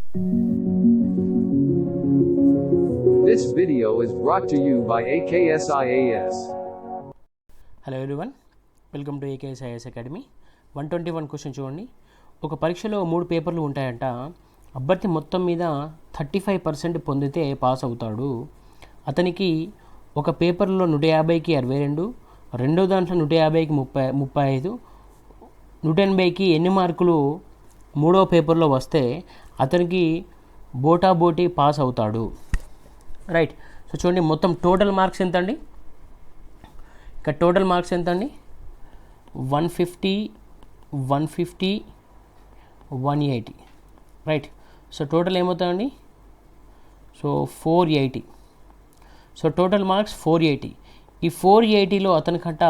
This video is brought to you by AKSIAS. Hello everyone, welcome to AKSIAS academy. 121 question చూడండి. ఒక పరీక్షలో 3 పేపర్లు ఉంటాయంట. అభ్యర్థి మొత్తం మీద 35% పొందితే పాస్ అవుతాడు. అతనికి ఒక పేపర్లో 150కి 62, రెండో దాంట్లో 150కి 35, 180కి ఎన్ని మార్కులు మూడో పేపర్లో వస్తే అతనికి బోటాబోటీ పాస్ అవుతాడు. రైట్. సో చూడండి, మొత్తం టోటల్ మార్క్స్ ఎంత అండి? ఇక్కడ టోటల్ మార్క్స్ ఎంత అండి? 150, 180. రైట్. సో టోటల్ ఏమవుతాయండి? సో 480. So total marks 480. ఈ 480లో అతనికంట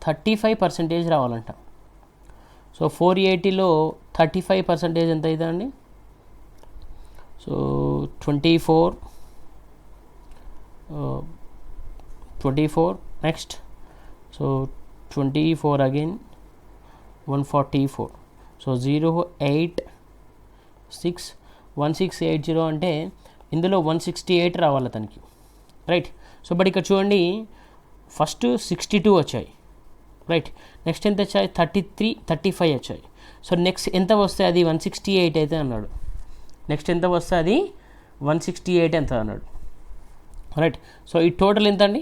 35% రావాలంట. సో 480లో 35% ఎంత అవుతుందండి? So 24 next. So 24 again 144. So 1680 అంటే ఇందులో 168 రావాలి అతనికి. రైట్. సో బట్ ఇక్కడ చూడండి, ఫస్ట్ 62 వచ్చాయి. రైట్. నెక్స్ట్ ఎంత వచ్చాయి? 33, 35 వచ్చాయి. సో నెక్స్ట్ ఎంత వస్తే అది 168 అయితే అన్నాడు. నెక్స్ట్ ఎంత వస్తే అది 168 ఎంత అన్నాడు. రైట్. సో ఈ టోటల్ ఎంత అండి?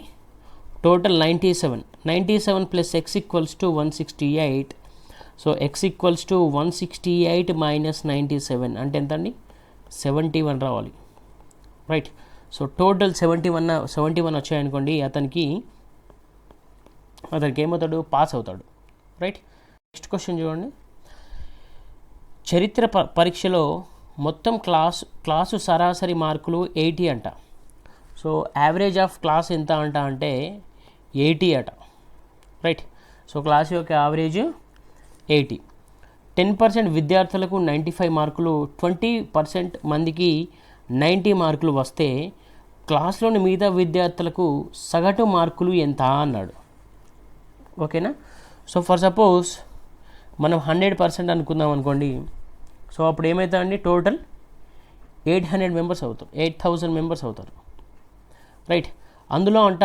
Total 97 plus x equals to 168. So x equals to 168 minus 97 అంటే ఎంత అండి? 71 రావాలి. రైట్. సో టోటల్ 71 వచ్చాయనుకోండి, అతనికి ఏమవుతాడు? పాస్ అవుతాడు. రైట్. నెక్స్ట్ క్వశ్చన్ చూడండి. చరిత్ర పరీక్షలో మొత్తం క్లాసు సరాసరి మార్కులు 80 అంట. సో యావరేజ్ ఆఫ్ క్లాస్ ఎంత అంటే 80 అట. రైట్. సో క్లాస్ యొక్క యావరేజ్ 80. 10% విద్యార్థులకు 95 మార్కులు, 20% మందికి 90 మార్కులు వస్తే క్లాస్లోని మిగతా విద్యార్థులకు సగటు మార్కులు ఎంత అన్నాడు. ఓకేనా? సో ఫర్ సపోజ్ మనం 100% అనుకుందాం అనుకోండి. సో అప్పుడు ఏమవుతుందండి? టోటల్ 800 మెంబర్స్ అవుతారు, 8000 మెంబర్స్ అవుతారు. రైట్. అందులో అంట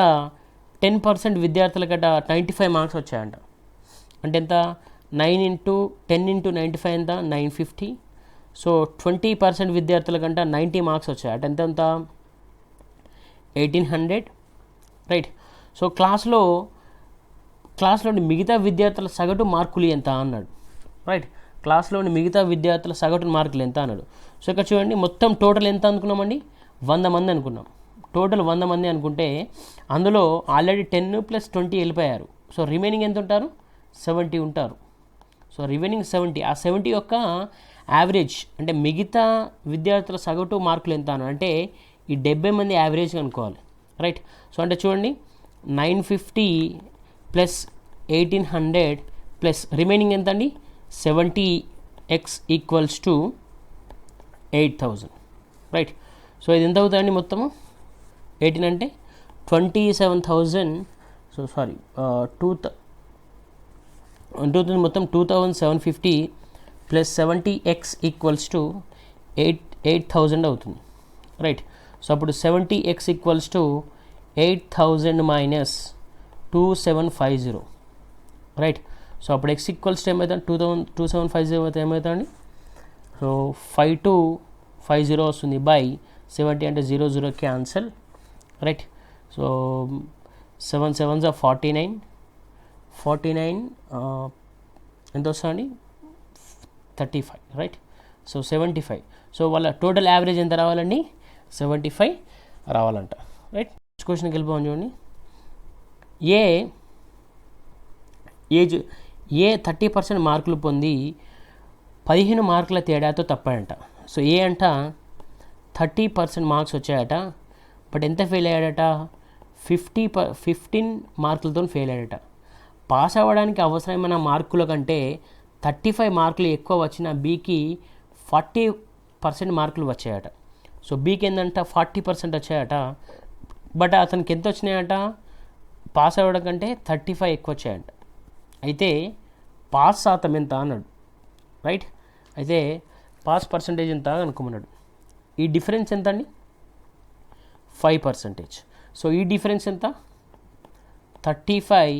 10% విద్యార్థులకట 95 మార్క్స్ వచ్చాయంట. అంటే ఎంత? 9 × 10 × 95 ఎంత? 950. సో 20% విద్యార్థులకంట 90 మార్క్స్ వచ్చాయి. అంటే ఎంత? 1800. రైట్. సో క్లాస్లోని మిగతా విద్యార్థుల సగటు మార్కులు ఎంత అన్నాడు. రైట్. క్లాస్లోని మిగతా విద్యార్థుల సగటు మార్కులు ఎంత అన్నాడు. సో ఇక్కడ చూడండి, మొత్తం టోటల్ ఎంత అనుకున్నామండి? 100 మంది అనుకున్నాం. టోటల్ 100 మంది అనుకుంటే అందులో ఆల్రెడీ 10 + 20 వెళ్ళిపోయారు. సో రిమైనింగ్ ఎంత ఉంటారు? 70 ఉంటారు. So remaining 70. ఆ 70 యొక్క యావరేజ్ అంటే మిగతా విద్యార్థుల సగటు మార్కులు ఎంత అని అంటే ఈ 70 మంది యావరేజ్ అనుకోవాలి. రైట్. సో అంటే చూడండి, 950 + 1800 ప్లస్ రిమైనింగ్ ఎంత అండి? 70x equals to 8000. Right. So ఇది ఎంత అవుతుందండి మొత్తము? 18 అంటే 27,000. సో సారీ, 2000 మొత్తం 2750 ప్లస్ 70x ఈక్వల్స్ టు 8000 అవుతుంది. రైట్. సో అప్పుడు 70x equals to 8000 minus 2750. Right. So అప్పుడు x ఈక్వల్స్ టు ఏమవుతుంది? 2750 అయితే ఏమవుతుందండి? సో 5250 వస్తుంది బై 70 అంటే 00 cancel. Right. So 7 7s are 49 ఎంత వస్తుందండి? 35. రైట్. సో 75. సో వాళ్ళ టోటల్ యావరేజ్ ఎంత రావాలండి? 75 రావాలంట. రైట్. నెక్స్ట్ క్వశ్చన్కి వెళ్ళిపోవాలి చూడండి. ఏ 30% మార్కులు పొంది 15 మార్కుల తేడాతో తప్పాడంట. సో ఏ అంట 30% మార్క్స్ వచ్చాయట, బట్ ఎంత ఫెయిల్ అయ్యాడట? 15 మార్కులతో ఫెయిల్ అయ్యాడట. పాస్ అవ్వడానికి అవసరమైన మార్కుల కంటే 35 మార్కులు ఎక్కువ వచ్చిన బీకి 40% మార్కులు వచ్చాయట. సో బీకి ఏంటంట 40% వచ్చాయట, బట్ అతనికి ఎంత వచ్చినాయట? పాస్ అవ్వడం కంటే 35 ఎక్కువ వచ్చాయంట. అయితే పాస్ శాతం ఎంత అన్నాడు. రైట్. అయితే పాస్ పర్సంటేజ్ ఎంత అనుకోమన్నాడు. ఈ డిఫరెన్స్ ఎంత అండి 5%. సో ఈ డిఫరెన్స్ ఎంత 35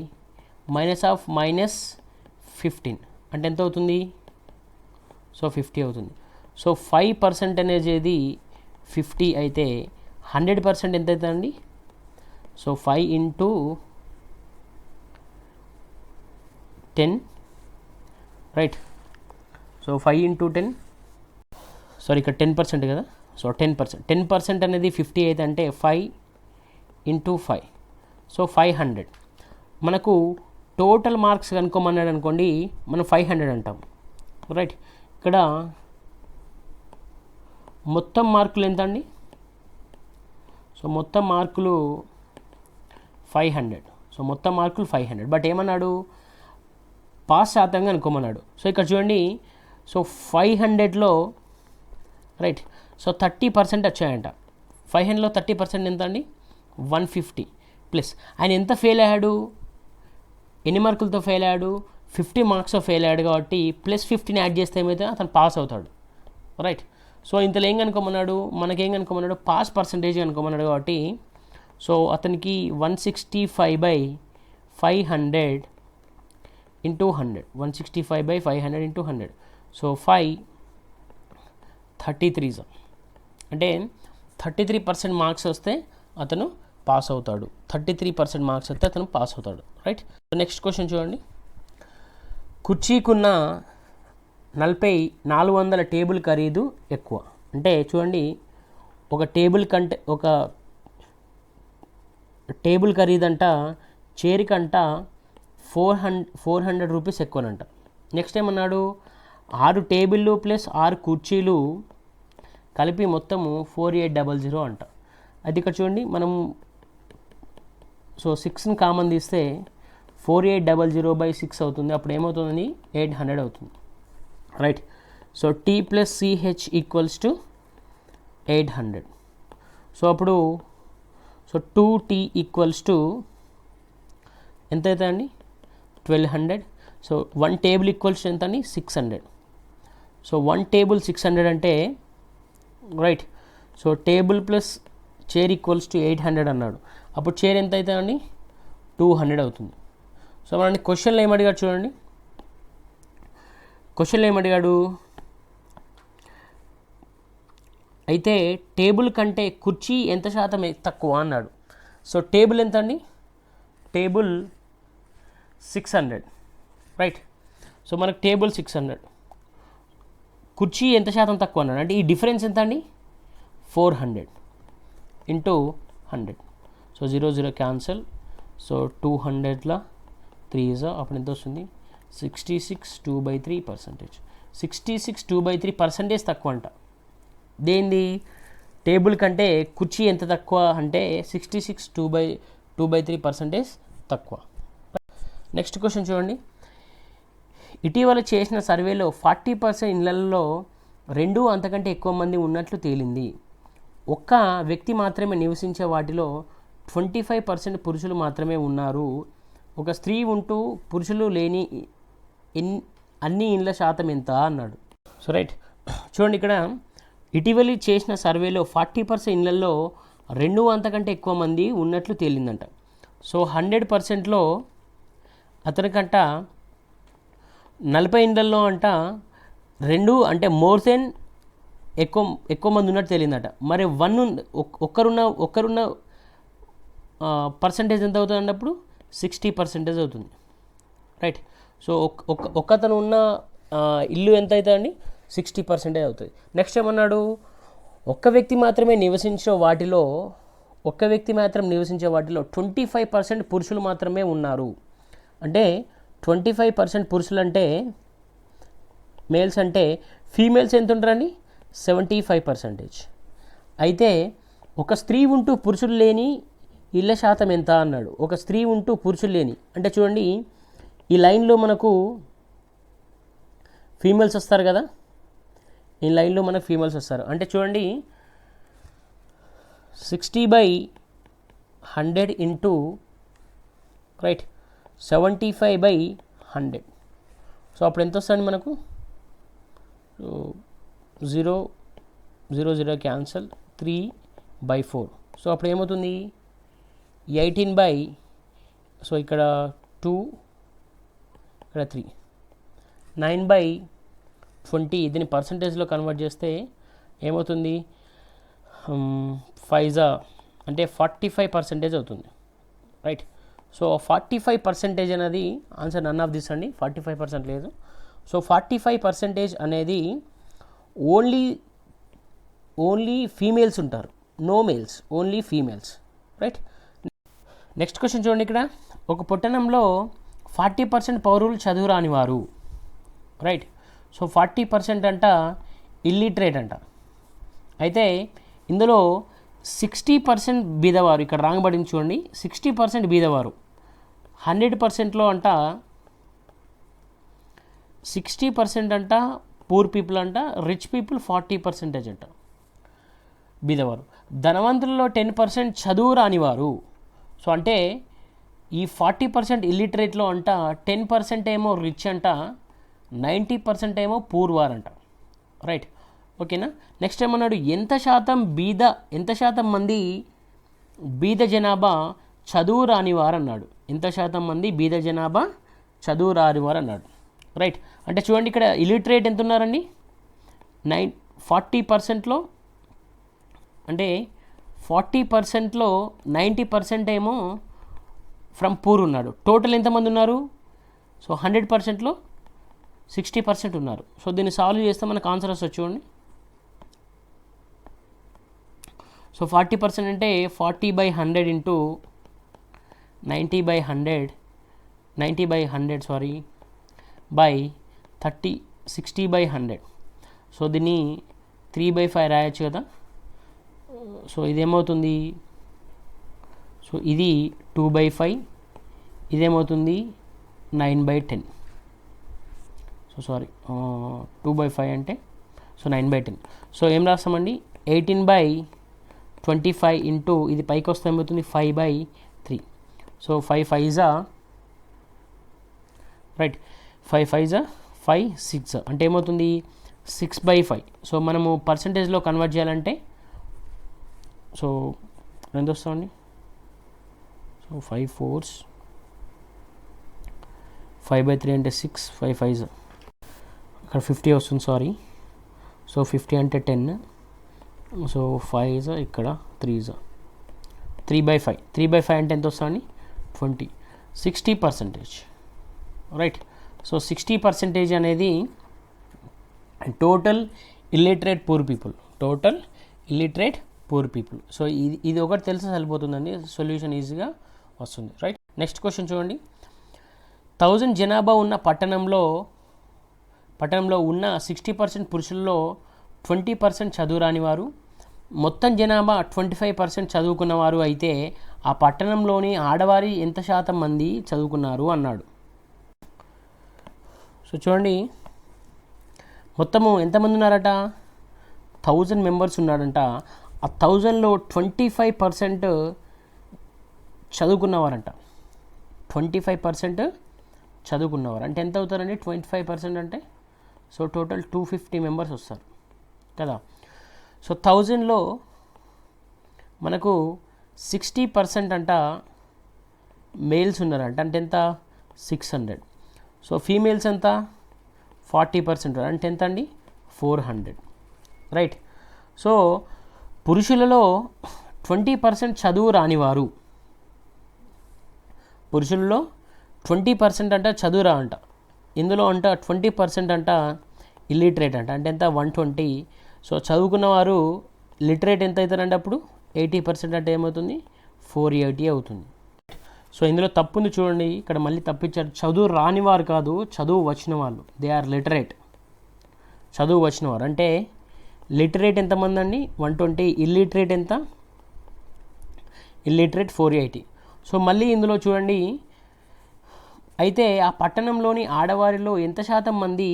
-15 అంటే ఎంత అవుతుంది సో 50 అవుతుంది. సో 5% అనేది 50 అయితే 100% ఎంత అవుతుందండి సో 5 × 10 రైట్. సో 5 × 10 సారీ ఇక్కడ 10% కదా. సో 10% అనేది 50 అయితే అంటే 5 × 5 సో 500. మనకు టోటల్ మార్క్స్ కనుక్కోమన్నాడు అనుకోండి మనం 500 అంటాం రైట్. ఇక్కడ మొత్తం మార్కులు ఎంత అండి సో మొత్తం మార్కులు 500. సో మొత్తం మార్కులు 500 బట్ ఏమన్నాడు పాస్ శాతంగా అనుకోమన్నాడు. సో ఇక్కడ చూడండి సో 500లో రైట్ సో 30% వచ్చాయంట. 500లో 30% ఎంత అండి 150 ప్లస్ ఆయన ఎంత ఫెయిల్ అయ్యాడు ఎన్ని మార్కులతో ఫెయిల్ అయ్యాడు 50 మార్క్స్తో ఫెయిల్ అయ్యాడు కాబట్టి +15 యాడ్ చేస్తే ఏమైతే అతను పాస్ అవుతాడు రైట్. సో ఇంతలో ఏం కనుక్కోమన్నాడు మనకేం కనుక్కోమన్నాడు పాస్ పర్సంటేజ్ కనుక్కోమన్నాడు కాబట్టి సో అతనికి 165/500 × 100 165/500 × 100 సో 533 అంటే 33% మార్క్స్ వస్తే అతను పాస్ అవుతాడు. 33% మార్క్స్ వస్తే అతను పాస్ అవుతాడు రైట్. నెక్స్ట్ క్వశ్చన్ చూడండి. కుర్చీకున్న 400 టేబుల్ ఖరీదు ఎక్కువ. అంటే చూడండి ఒక టేబుల్ కంటే ఒక టేబుల్ ఖరీదంట చైర్కంట 400 రూపీస్ ఎక్కువనంట. నెక్స్ట్ ఏమన్నాడు 6 టేబుళ్ళు + 6 కుర్చీలు కలిపి మొత్తము 4800 అంట. అది ఇక్కడ చూడండి మనం సో 6ని కామన్ తీస్తే 4800/6 అవుతుంది. అప్పుడు ఏమవుతుంది 800 అవుతుంది right. So T + CH = 800. So అప్పుడు సో 2T = ఎంత అవుతుంది అండి 1200. సో 1 టేబుల్ ఈక్వల్స్ ఎంత అండి 600. సో 1 టేబుల్ 600 అంటే right. So table plus chair equals to 800 అన్నాడు. అప్పుడు చైర్ ఎంత అవుతుంది అండి 200 అవుతుంది. సో మనని క్వశ్చన్లో ఏమడిగాడు చూడండి. క్వశ్చన్లో ఏమడిగాడు అయితే టేబుల్ కంటే కుర్చీ ఎంత శాతం తక్కువ అన్నాడు. సో టేబుల్ ఎంత అండి టేబుల్ 600 రైట్. సో మనకు టేబుల్ 600 కుర్చీ ఎంత శాతం తక్కువ అన్నాడు అంటే ఈ డిఫరెన్స్ ఎంత అండి 400 × 100. So 0 0 cancel. సో 200ల 3 అప్పుడు ఎంత వస్తుంది 66 2/3%. 66 2/3% తక్కువ అంట. దేంది టేబుల్ కంటే కుర్చీ ఎంత తక్కువ అంటే 66 2/3% తక్కువ. నెక్స్ట్ క్వశ్చన్ చూడండి. ఇటీవల చేసిన సర్వేలో 40% ఇళ్లలో 2 అంతకంటే ఎక్కువ మంది ఉన్నట్లు తేలింది. ఒక్క వ్యక్తి మాత్రమే నివసించే వాటిలో 25% పురుషులు మాత్రమే ఉన్నారు. ఒక స్త్రీ ఉంటూ పురుషులు లేని అన్ని ఇండ్ల శాతం ఎంత అన్నాడు. సో రైట్ చూడండి ఇక్కడ ఇటీవల చేసిన సర్వేలో 40% ఇళ్లలో 2 అంతకంటే ఎక్కువ మంది ఉన్నట్లు తేలిందంట. సో 100%లో అతనికంట 40 ఇండ్లలో అంట 2 అంటే మోర్ దెన్ ఎక్కువ మంది ఉన్నట్టు తేలిందట. మరి ఒక్కరున్న పర్సంటేజ్ ఎంత అవుతుంది అన్నప్పుడు 60% అవుతుంది రైట్. సో ఒక్కతను ఉన్న ఇల్లు ఎంత అవుతుందండి 60% అవుతుంది. నెక్స్ట్ ఏమన్నాడు ఒక్క వ్యక్తి మాత్రం నివసించే వాటిలో 25% పురుషులు మాత్రమే ఉన్నారు. అంటే 25% పురుషులు అంటే మేల్స్ అంటే ఫీమేల్స్ ఎంత ఉంటారండి 75%. అయితే ఒక స్త్రీ ఉంటూ పురుషులు లేని ఇళ్ళ శాతం ఎంత అన్నాడు. ఒక స్త్రీ ఉంటూ పురుషులు లేని అంటే చూడండి ఈ లైన్లో మనకు ఫీమేల్స్ వస్తారు కదా. ఈ లైన్లో మనకు ఫీమేల్స్ వస్తారు అంటే చూడండి 60/100 ఇంటూ రైట్ 75/100. సో అప్పుడు ఎంత వస్తుంది మనకు 0 జీరో జీరో క్యాన్సల్, 3/4. సో అప్పుడు ఏమవుతుంది 18 బై, సో ఇక్కడ 2, ఇక్కడ 3, 9/20. దీన్ని పర్సంటేజ్లో కన్వర్ట్ చేస్తే ఏమవుతుంది 5 అంటే 45% అవుతుంది, రైట్. సో 45% అనేది ఆన్సర్ నన్ ఆఫ్ దిస్ అండి, 45% లేదు. సో 45% అనేది ఓన్లీ ఫీమేల్స్ ఉంటారు, no males, only females, right. Next question చూడండి. ఇక్కడ ఒక పట్టణంలో 40% పౌరులు చదువు రానివారు, రైట్. సో 40% అంట ఇల్లిటరేట్ అంట. అయితే ఇందులో 60% బీదవారు, ఇక్కడ రాంగ్ పడింది చూడండి, 60% బీదవారు. 100%లో అంట 60% అంట పూర్ పీపుల్ అంట, రిచ్ పీపుల్ 40% అంట బీదవారు. ధనవంతులలో 10% చదువు రానివారు. సో అంటే ఈ 40% ఇల్లిటరేట్లో అంట 10% ఏమో రిచ్ అంట, 90% ఏమో పూర్ వారంట, రైట్. ఓకేనా. నెక్స్ట్ ఏమన్నాడు, ఎంత శాతం మంది బీద జనాభా చదువు రానివారు అన్నాడు. ఎంత శాతం మంది బీద జనాభా చదువు రానివారు అన్నాడు, రైట్. అంటే చూడండి ఇక్కడ ఇలిటరేట్ ఎంత ఉన్నారండి, 40%లో, అంటే 40%లో 90% ఏమో ఫ్రమ్ పూర్ ఉన్నాడు. టోటల్ ఎంతమంది ఉన్నారు, సో 100%లో 60% ఉన్నారు. సో దీన్ని సాల్వ్ చేస్తే మనకు ఆన్సర్ వస్తుంది చూడండి. సో 40% అంటే 40/100 ఇంటూ 90/100 సారీ బై 60/100. సో దీన్ని 3/5 రాయొచ్చు కదా. సో ఇదేమవుతుంది, సో ఇది 2/5, ఇదేమవుతుంది 9/10. సో సారీ 2/5 అంటే సో 9/10. సో ఏం రాస్తామండి, 18/25 ఇంటూ ఇది పైకి వస్తే ఏమవుతుంది 5/3. సో 5 5s రైట్, 5 5s 5 6 అంటే ఏమవుతుంది 6/5. సో మనము పర్సంటేజ్లో కన్వర్ట్ చేయాలంటే సో ఎంత వస్తామండి, సో 5 4s 5/3 అంటే 6, 5 5s ఇక్కడ 50 వస్తుంది సారీ. సో 50 అంటే 10, సో 5s ఇక్కడ 3s 3/5. 3/5 అంటే ఎంత వస్తుందండి 20, 60%, రైట్. సో 60% అనేది total illiterate poor people. So ఇది ఒకటి తెలిసి సరిపోతుందండి, సొల్యూషన్ ఈజీగా వస్తుంది, రైట్. నెక్స్ట్ క్వశ్చన్ చూడండి. 1000 జనాభా ఉన్న పట్టణంలో ఉన్న 60% పురుషుల్లో 20% చదువు రానివారు, మొత్తం జనాభా 25% చదువుకున్నవారు అయితే ఆ పట్టణంలోని ఆడవారి ఎంత శాతం మంది చదువుకున్నారు అన్నాడు. సో చూడండి మొత్తము ఎంతమంది ఉన్నారట, 1000 మెంబర్స్ ఉన్నాడంట. ఆ 1000లో 25% చదువుకున్నవారంట, 25% చదువుకున్నవారు అంటే ఎంత అవుతారండి 25% అంటే, సో టోటల్ 250 మెంబర్స్ వస్తారు కదా. సో 1000లో మనకు 60% అంట మేల్స్ ఉన్నారంట, అంటే ఎంత 600. సో ఫీమేల్స్ ఎంత 40% అంటే ఎంత అండి 400, రైట్. సో పురుషులలో 20% చదువు రానివారు, పురుషులలో 20% అంట చదువు రా అంట. ఇందులో అంట 20% అంట ఇల్లిటరేట్ అంట, అంటే ఎంత 120. సో చదువుకున్నవారు లిటరేట్ ఎంత అవుతారంటే అప్పుడు 80% అంటే ఏమవుతుంది 480 అవుతుంది. సో ఇందులో తప్పు ఉంది చూడండి, ఇక్కడ మళ్ళీ తప్పించారు. చదువు రానివారు కాదు, చదువు వచ్చిన వాళ్ళు, దే ఆర్ లిటరేట్. చదువు వచ్చినవారు అంటే లిటరేట్ ఎంతమంది అండి 120, ఇల్లిటరేట్ ఎంత, ఇల్లిటరేట్ 480. సో మళ్ళీ ఇందులో చూడండి, అయితే ఆ పట్టణంలోని ఆడవారిలో ఎంత శాతం మంది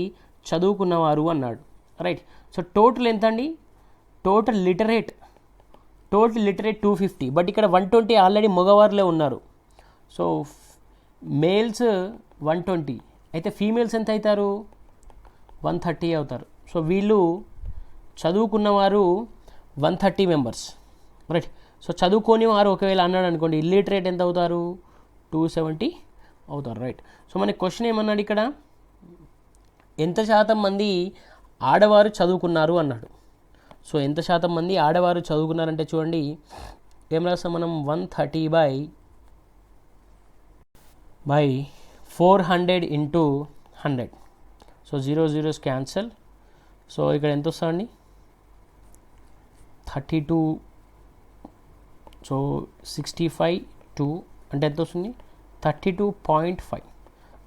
చదువుకున్నవారు అన్నాడు, రైట్. సో టోటల్ ఎంత అండి, టోటల్ లిటరేట్ 250, బట్ ఇక్కడ 120 ఆల్రెడీ మగవారిలో ఉన్నారు. సో మేల్స్ 120 అయితే ఫీమేల్స్ ఎంత అవుతారు 130 అవుతారు. సో వీళ్ళు చదువుకున్నవారు 130 మెంబర్స్, రైట్. సో చదువుకోని వారు ఒకవేళ అన్నాడు అనుకోండి, ఇల్లిటరేట్ ఎంత అవుతారు, 270 అవుతారు, రైట్. సో మనకి క్వశ్చన్ ఏమన్నాడు ఇక్కడ, ఎంత శాతం మంది ఆడవారు చదువుకున్నారు అన్నాడు. సో ఎంత శాతం మంది ఆడవారు చదువుకున్నారంటే చూడండి, ఏం రాస్తాం మనం, 130 by 400 into 100. So 0 0s cancel. So ఇక్కడ ఎంత వస్తుందండి, 32. సో 65 2 అంటే ఎంత వస్తుంది, 32.5.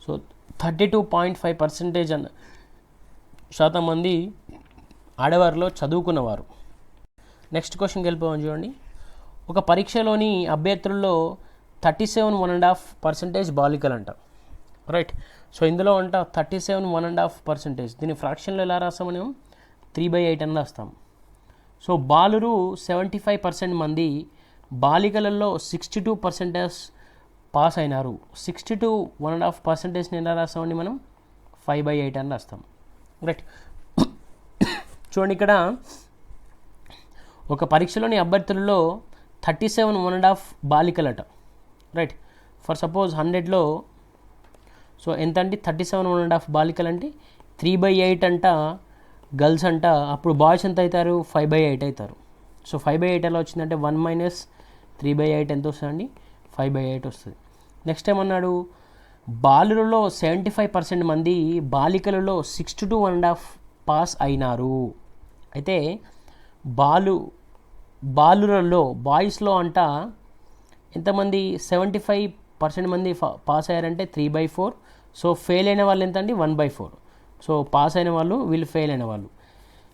సో 32.5% అన్న శాతం మంది ఆడవారిలో చదువుకున్నవారు. నెక్స్ట్ క్వశ్చన్కి వెళ్ళిపోదాం చూడండి. ఒక పరీక్షలోని అభ్యర్థుల్లో 37.5% బాలికలు అంట, రైట్. సో ఇందులో అంట 37.5%, దీని ఫ్రాక్షన్లో ఎలా రాస్తాం మనం, 3/8 అని రాస్తాం. సో బాలురు 75% మంది, బాలికలలో 62% పాస్ అయినారు. 62.5%ని ఎలా రాస్తామండి మనం, 5/8 అని రాస్తాం, రైట్. చూడండి ఇక్కడ ఒక పరీక్షలోని అభ్యర్థులలో 37.5 బాలికలట, రైట్. ఫర్ సపోజ్ 100లో సో ఎంత అంటే 37.5 బాలికలు అంటే 3/8 అంట గర్ల్స్ అంట, అప్పుడు బాయ్స్ ఎంత అవుతారు, 5/8 అవుతారు. సో 5/8 ఎలా వచ్చిందంటే 1 - 3/8 ఎంత వస్తుందండి, 5/8 వస్తుంది. నెక్స్ట్ ఏమన్నాడు, బాలులలో 75% మంది, బాలికలలో 62.5 పాస్ అయినారు. అయితే బాలులలో బాయ్స్లో అంట ఎంతమంది, 75% మంది పాస్ అయ్యారంటే 3/4. సో ఫెయిల్ అయిన వాళ్ళు ఎంత అండి, 1/4. సో పాస్ అయిన వాళ్ళు, వీళ్ళు ఫెయిల్ అయిన వాళ్ళు.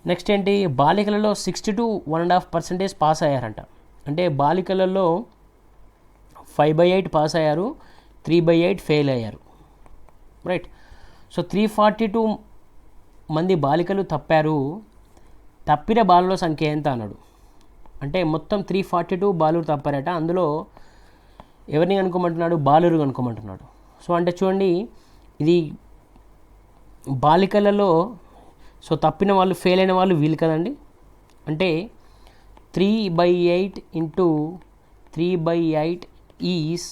నెక్స్ట్ ఏంటి, బాలికలలో 62.5% పాస్ అయ్యారంట, అంటే బాలికలలో 5/8 పాస్ అయ్యారు, 3/8 ఫెయిల్ అయ్యారు, రైట్. సో 342 మంది బాలికలు తప్పారు, తప్పిన బాలుల సంఖ్య ఎంత అన్నాడు. అంటే మొత్తం 342 బాలురు తప్పారట, అందులో ఎవరిని కనుక్కోమంటున్నాడు, బాలురు కనుక్కోమంటున్నాడు. సో అంటే చూడండి, ఇది బాలికలలో సో తప్పిన వాళ్ళు, ఫెయిల్ అయిన వాళ్ళు వీళ్ళు కదండి. అంటే 3/8 ఇంటూ 3/8 ఈజ్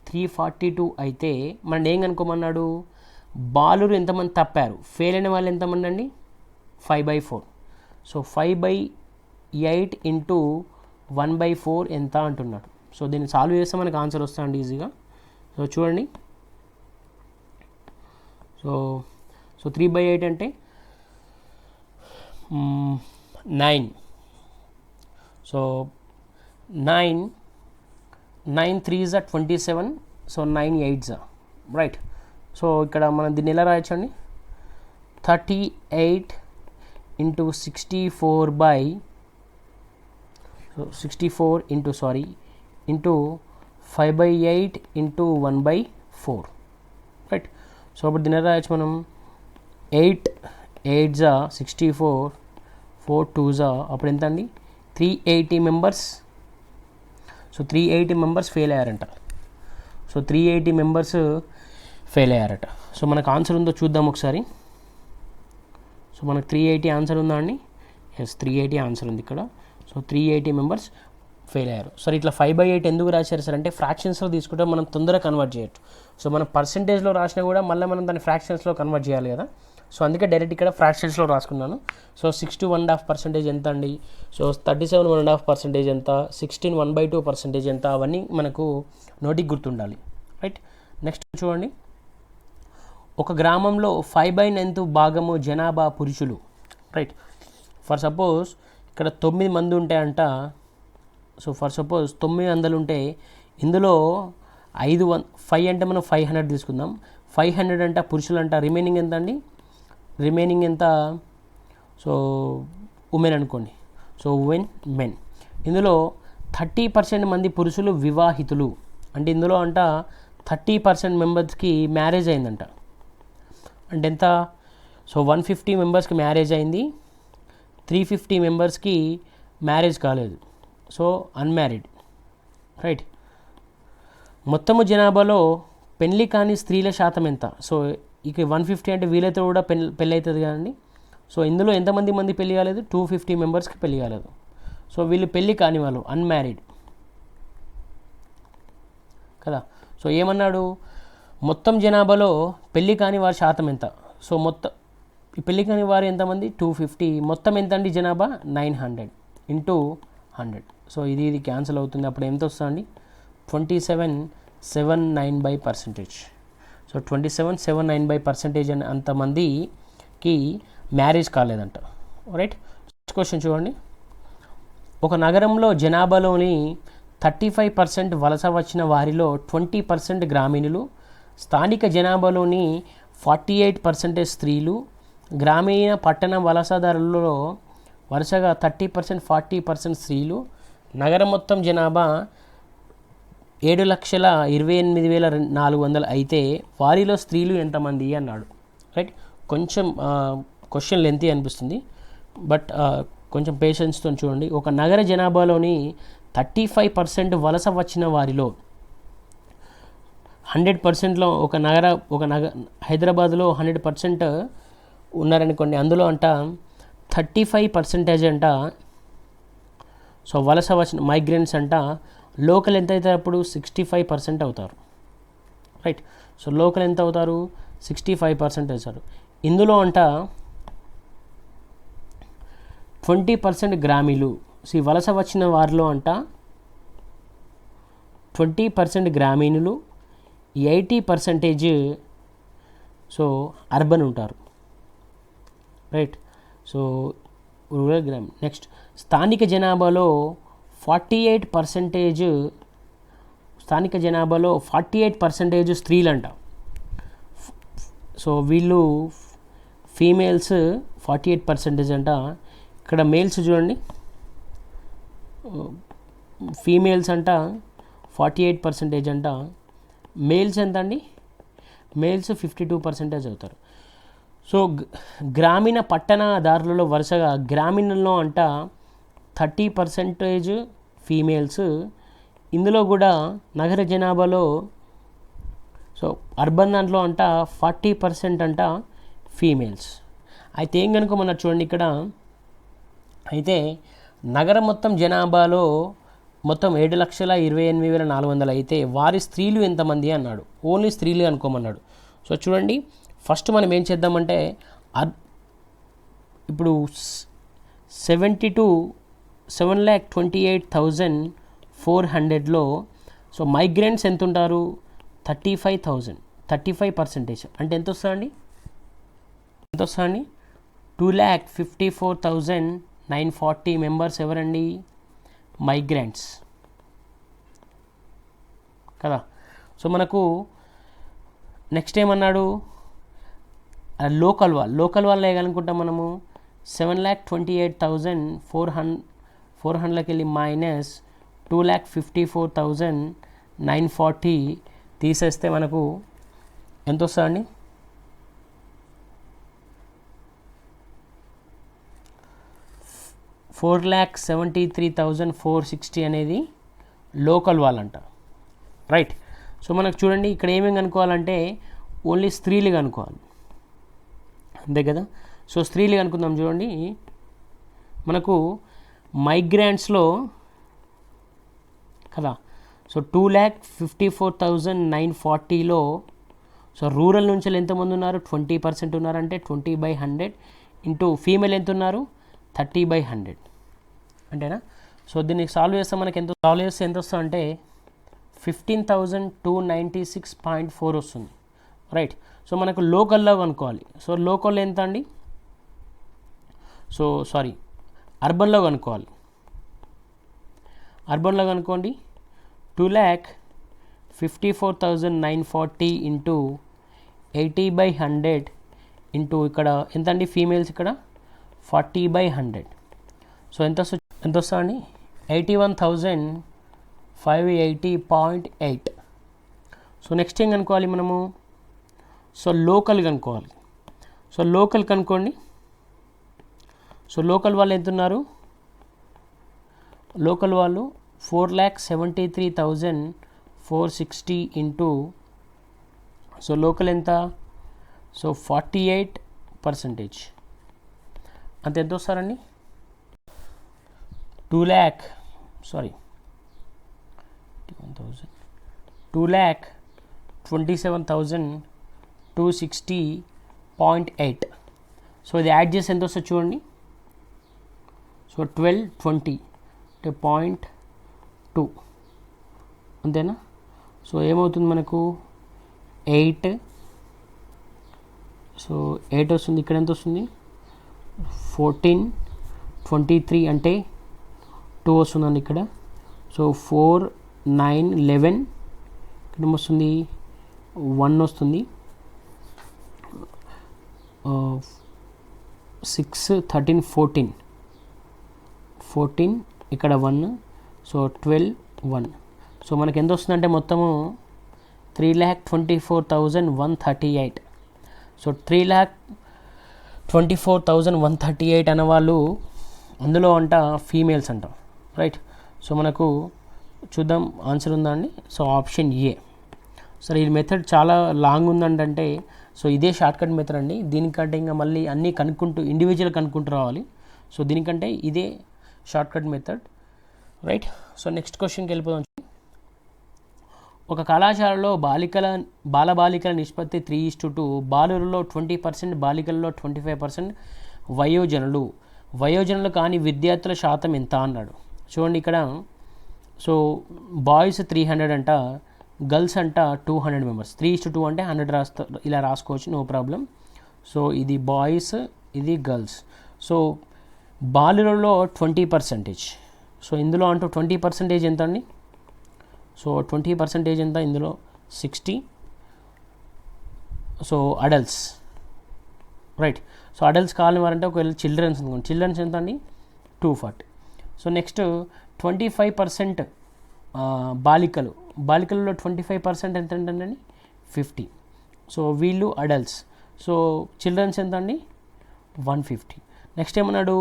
342 అయితే మనం ఏం కనుక్కోమన్నాడు, బాలురు ఎంతమంది తప్పారు, ఫెయిల్ అయిన వాళ్ళు ఎంతమంది అండి, 5/4. సో 5/8 ఇంటూ 1/4 ఎంత అంటున్నాడు. సో దీన్ని సాల్వ్ చేస్తే మనకు ఆన్సర్ వస్తుందండి ఈజీగా. సో చూడండి, సో 3/8 అంటే 9. So 9 3s are 27. So 9 8s are, right. So ఇక్కడ మనం దీన్ని ఎలా రాయొచ్చండి, 38 into 64 into 5/8 into 1/4, right. So అప్పుడు దీన్ని ఎలా రాయొచ్చు మనం, 8 8s are 64, 4 2s are, అప్పుడు ఎంత అండి, 380 మెంబర్స్. సో 380 మెంబర్స్ ఫెయిల్ అయ్యారంట. సో 380 మెంబర్స్ ఫెయిల్ అయ్యారట. సో మనకు ఆన్సర్ ఉందో చూద్దాం ఒకసారి. సో మనకు 380 ఆన్సర్ ఉందా అండి, ఎస్ 380 ఆన్సర్ ఉంది ఇక్కడ. సో 380 మెంబర్స్ ఫెయిల్ అయ్యారు. సరే ఇట్లా 5/8 ఎందుకు రాశారు సార్ అంటే, ఫ్రాక్షన్స్లో తీసుకుంటే మనం తొందరగా కన్వర్ట్ చేయొచ్చు. సో మనం పర్సెంటేజ్లో రాసినా కూడా మళ్ళీ మనం దాన్ని ఫ్రాక్షన్స్లో కన్వర్ట్ చేయాలి కదా. సో అందుకే డైరెక్ట్ ఇక్కడ ఫ్రాక్షన్స్లో రాసుకున్నాను. సో 61.5% ఎంత అండి, సో 37.5% ఎంత, 16 1/2% ఎంత, అవన్నీ మనకు నోటికి గుర్తుండాలి, రైట్. నెక్స్ట్ చూడండి, ఒక గ్రామంలో 5/9 భాగము జనాభా పురుషులు, రైట్. ఫర్ సపోజ్ ఇక్కడ 9 మంది ఉంటాయంట. సో ఫర్ సపోజ్ 900 ఉంటే ఇందులో 5 అంటే మనం 500 తీసుకుందాం. 500 అంట పురుషులు అంట, రిమైనింగ్ ఎంత అండి, రిమైనింగ్ ఎంత, సో ఉమెన్ అనుకోండి. So men. ఇందులో 30% మంది పురుషులు వివాహితులు, అంటే ఇందులో అంట 30% మెంబర్స్కి మ్యారేజ్ అయిందంట. అంటే ఎంత, సో 150 మెంబర్స్కి మ్యారేజ్ అయింది, 350 మెంబర్స్కి మ్యారేజ్ కాలేదు, సో అన్మ్యారీడ్, రైట్. మొత్తము జనాభాలో పెళ్ళి కాని స్త్రీల శాతం ఎంత, సో ఇక 150 అంటే వీళ్ళతో కూడా పెళ్ళి అవుతుంది కదండి. సో ఇందులో ఎంతమంది పెళ్లి కాలేదు? 250 మెంబర్స్కి పెళ్లి కాలేదు. సో వీళ్ళు పెళ్ళి కాని వాళ్ళు, అన్మ్యారీడ్ కదా. సో ఏమన్నాడు, మొత్తం జనాభాలో పెళ్ళి కాని వారి శాతం ఎంత? సో మొత్తం ఈ పెళ్ళి కాని వారు ఎంతమంది? 250. మొత్తం ఎంత అండి జనాభా? 900 ఇంటూ 100. సో ఇది క్యాన్సిల్ అవుతుంది. అప్పుడు ఎంత వస్తుందండి? 2779/%. సో 2779/% అని అంతమందికి మ్యారేజ్ కాలేదంట. రైట్. నెక్స్ట్ క్వశ్చన్ చూడండి. ఒక నగరంలో జనాభాలోని 35% వలస వచ్చిన వారిలో 20% గ్రామీణులు, స్థానిక జనాభాలోని 48% స్త్రీలు, గ్రామీణ పట్టణ వలసదారులలో వరుసగా 30% 40% స్త్రీలు, నగరం మొత్తం జనాభా 7,28,400 అయితే వారిలో స్త్రీలు ఎంతమంది అన్నాడు. రైట్. కొంచెం క్వశ్చన్ లెంతీ అనిపిస్తుంది, బట్ కొంచెం పేషెన్స్తో చూడండి. ఒక నగర జనాభాలోని 35% వలస వచ్చిన వారిలో 100%లో ఒక హైదరాబాద్లో 100% ఉన్నారనుకోండి, అందులో అంట 35% అంట సో వలస వచ్చిన మైగ్రెంట్స్ అంట. లోకల్ ఎంత అవుతారు అప్పుడు? 65% అవుతారు. రైట్. సో లోకల్ ఎంత అవుతారు? 65% అవుతారు. ఇందులో అంట 20% గ్రామీణులు. సో వలస వచ్చిన వారిలో అంట 20% గ్రామీణులు, 80% సో అర్బన్ ఉంటారు. రైట్. సో రూరల్ గ్రామీణ. నెక్స్ట్, స్థానిక జనాభాలో 48% స్త్రీలంట. సో వీళ్ళు ఫీమేల్స్ 48% అంట. ఇక్కడ మేల్స్ చూడండి, ఫీమేల్స్ అంట 48% అంట. మేల్స్ ఎంత అండి? మేల్స్ 52% అవుతారు. సో గ్రామీణ పట్టణదారులలో వరుసగా గ్రామీణంలో అంట 30% ఫీమేల్స్. ఇందులో కూడా నగర జనాభాలో సో అర్బన్ దాంట్లో అంట 40% అంట ఫీమేల్స్. అయితే ఏం కనుకోమన్నారు చూడండి ఇక్కడ. అయితే నగరం మొత్తం జనాభాలో మొత్తం 7,28,400 అయితే వారి స్త్రీలు ఎంతమంది అన్నాడు. ఓన్లీ స్త్రీలు అనుకోమన్నాడు. సో చూడండి, ఫస్ట్ మనం ఏం చేద్దామంటే ఇప్పుడు 728,400లో సో మైగ్రెంట్స్ ఎంత ఉంటారు? 35% అంటే ఎంత వస్తుందండి? 2,54,940 మెంబర్స్ ఎవరండి? మైగ్రెంట్స్ కదా. సో మనకు నెక్స్ట్ ఏమన్నాడు? లోకల్ వాళ్ళు వేయాలనుకుంటాం మనము. 7,28,400కి వెళ్ళి మైనస్ 2,54,940 తీసేస్తే మనకు ఎంత వస్తుందండి? 4,73,460 అనేది లోకల్ వాళ్ళంట. రైట్. సో మనకు చూడండి ఇక్కడ ఏమేమి కనుక్కోవాలంటే ఓన్లీ స్త్రీలు కనుక్కోవాలి, అంతే కదా. సో స్త్రీలు కనుక్కుందాం. చూడండి, మనకు మైగ్రాంట్స్లో కదా. సో 2,54,940లో సో రూరల్ నుంచి ఎంతమంది ఉన్నారు? 20% ఉన్నారంటే 20/100 ఇంటూ ఫీమేల్ ఎంత ఉన్నారు? 30/100 అంతేనా. సో దీన్ని సాల్వ్ చేస్తే మనకి ఎంత వస్తుంది అంటే 15,296.4 వస్తుంది. రైట్. సో మనకు లోకల్లో కనుక్కోవాలి. సో లోకల్ ఎంత అండి? సో సారీ, అర్బన్లో కనుక్కోవాలి. అర్బన్లో కనుక్కోండి. 2,54,940 ఇంటూ 80/100 ఇంటూ ఇక్కడ ఎంత అండి? ఫీమేల్స్ ఇక్కడ 40/100. సో ఎంత వస్తుందండి? 81,580.8. సో నెక్స్ట్ ఏం కనుక్కోవాలి మనము? సో లోకల్ కనుక్కోవాలి. సో లోకల్ కనుక్కోండి. సో లోకల్ వాళ్ళు ఎంత ఉన్నారు? లోకల్ వాళ్ళు 4,73,460 ఇంటూ సో లోకల్ ఎంత? సో 48%. అంత ఎంత వస్తారండి 2,27,260.8. సో ఇది యాడ్ చేసి ఎంత వస్తుంది చూడండి. సో 1220 అంటే 0.2 అంతేనా. సో ఏమవుతుంది మనకు 8. సో 8 వస్తుంది. ఇక్కడ ఎంత వస్తుంది 1423 అంటే 2 వస్తుందండి ఇక్కడ. సో 4 9 11 ఇక్కడ వస్తుంది 1 వస్తుంది. 6 13 14 ఇక్కడ 1. సో 12 1. సో మనకి ఎంత వస్తుందంటే మొత్తము 3,24,138. సో 3,24,138 అనేవాళ్ళు అందులో అంట ఫీమేల్స్ అంట, రైట్. సో మనకు చూద్దాం ఆన్సర్ ఉందా అండి. So option A. సరే ఈ మెథడ్ చాలా లాంగ్ ఉందంటే సో ఇదే షార్ట్కట్ మెథడ్ అండి. దీనికంటే ఇంకా మళ్ళీ అన్నీ కనుక్కుంటూ ఇండివిజువల్ కనుక్కుంటూ రావాలి. సో దీనికంటే ఇదే shortcut method, right. So next క్వశ్చన్కి వెళ్ళిపోదాం. ఒక కళాశాలలో బాలబాలికల నిష్పత్తి 3:2, బాలులలో 20%, బాలికలలో 25%, వయోజనులు కాని విద్యార్థుల శాతం ఎంత అన్నాడు. చూడండి ఇక్కడ. సో బాయ్స్ 300 అంట, గర్ల్స్ అంట 200 మెంబర్స్. 3:2 అంటే 100 ఇలా రాసుకోవచ్చు, నో ప్రాబ్లం. సో ఇది బాయ్స్, ఇది గర్ల్స్. సో బాలులలో 20%. సో ఇందులో అంటూ 20% ఎంత అండి. సో 20% ఎంత ఇందులో 60. So adults, right. So adults కావాలని వారంటే ఒకవేళ చిల్డ్రన్స్ అనుకోండి, చిల్డ్రన్స్ ఎంత అండి 240. సో నెక్స్ట్ 25% బాలికలలో 25% ఎంత అండి 50. సో వీళ్ళు అడల్ట్స్. సో చిల్డ్రన్స్ ఎంత అండి 150. నెక్స్ట్ ఏమన్నాడు,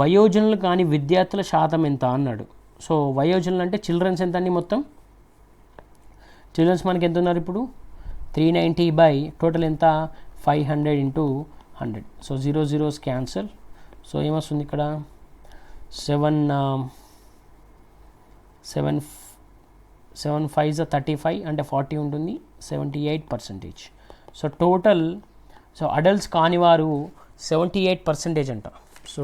వయోజనులు కానీ విద్యార్థుల శాతం ఎంత అన్నాడు. సో వయోజనులు అంటే చిల్డ్రన్స్ ఎంత అండి, మొత్తం చిల్డ్రన్స్ మనకి ఎంత ఉన్నారు ఇప్పుడు 390 బై టోటల్ ఎంత 500 × 100. So 0 0s cancel. సో ఏమొస్తుంది ఇక్కడ 7 5s 35 అంటే 40 ఉంటుంది, 78%. సో టోటల్ అడల్ట్స్ కానివారు 78% అంట. సో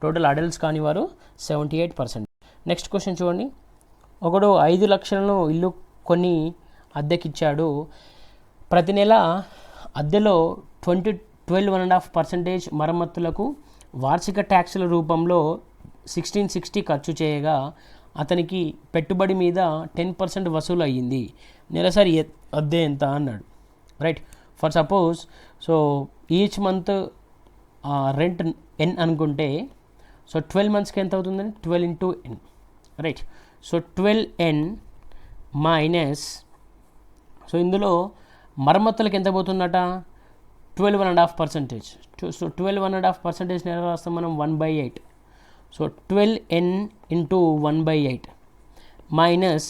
టోటల్ అడల్ట్స్ కానివారు 78%. నెక్స్ట్ క్వశ్చన్ చూడండి. ఒకడు 5 లక్షలను ఇల్లు కొని అద్దెకిచ్చాడు. ప్రతి నెల అద్దెలో 12.5% మరమ్మతులకు వార్షిక ట్యాక్సుల రూపంలో 1660 ఖర్చు చేయగా అతనికి పెట్టుబడి మీద 10% వసూలు అయ్యింది. నెలసరి అద్దె ఎంత అన్నాడు, right. For suppose so each month rent n అనుకుంటే సో 12 monthsకి ఎంత అవుతుందండి 12 × n, right. So 12n minus so ఇందులో మరమ్మతులకు ఎంత పోతుందట 12.5%. సో 12.5% ఎలా రాస్తాం మనం 1/8. సో 12n × 1/8 మైనస్